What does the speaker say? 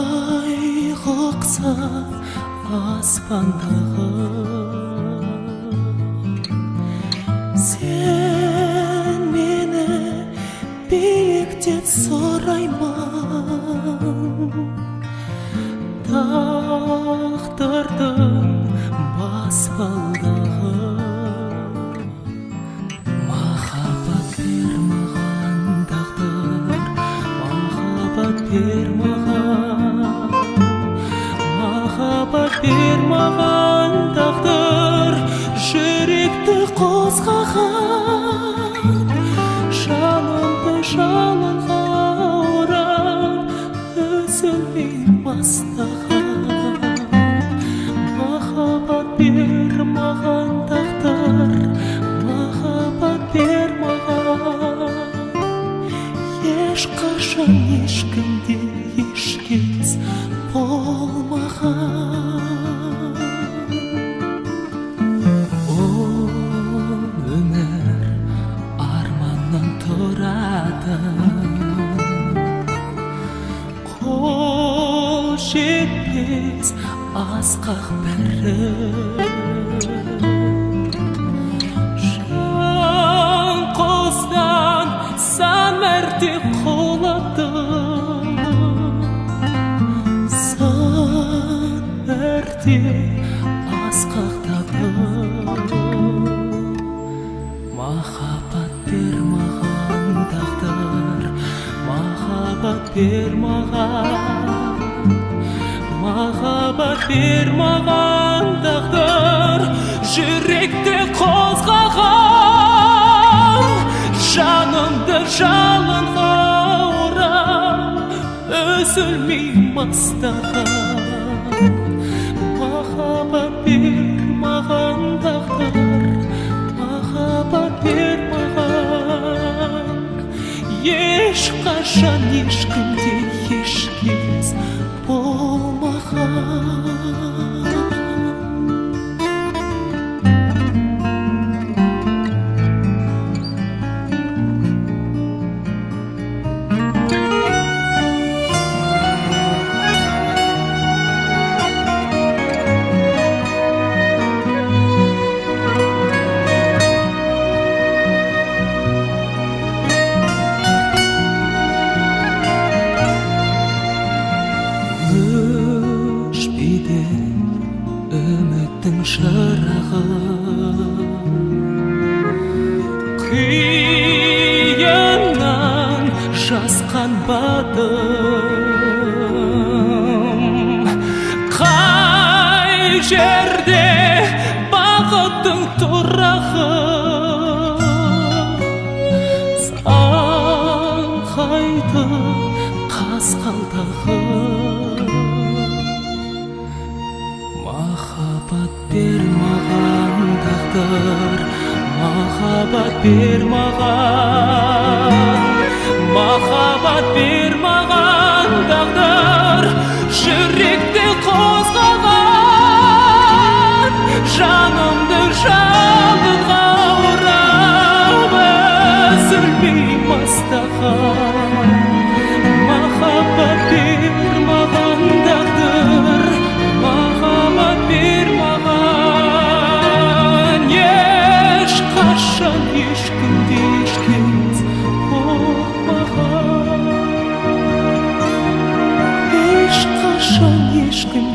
ай қоқса аспандағы, сен мені биіктен сұраймын. Тағдырдың баспалдағы, махаббат бер маған тағдыр, махаббат бер маған, махаббат бер маған тағдыр, жүректі қозғаған, жанымды жалынға орап, үзілмей бастаған. Махаббат бер маған тағдыр, махаббат бер маған, ешқашан ешкімде ешкез болмаған. Ол өмір арманнан тұрады, қол жетпес асқақ бірі. Жан қостан сан мәрте құладым, сан мәрте асқақтадым. Махаббат бер маған тағдыр, махаббат бер маған, махаббат бер маған тағдыр, жүректі қозғаған, жанымды жалынға орап, үзілмей бастаған. Махаббат бер маған тағдыр, махаббат бер маған, ешқашан ешкімде ешкез болмаған. Өшпейді үміттің шырағы, қияннан жасқан батым, қай жерде бақыттың тұрағы, саңқайды қасқалдағы. Махаббат бер маған тағдыр, махаббат бер маған, махаббат бер маған тағдыр, жүректі қозғаған, жанымды жалынға орап, үзілмей бастаған. Махаббат бер маған тағдыр, махаббат бер маған, ешқашан ешкімде ешкез болмаған, ешқашан ешкімде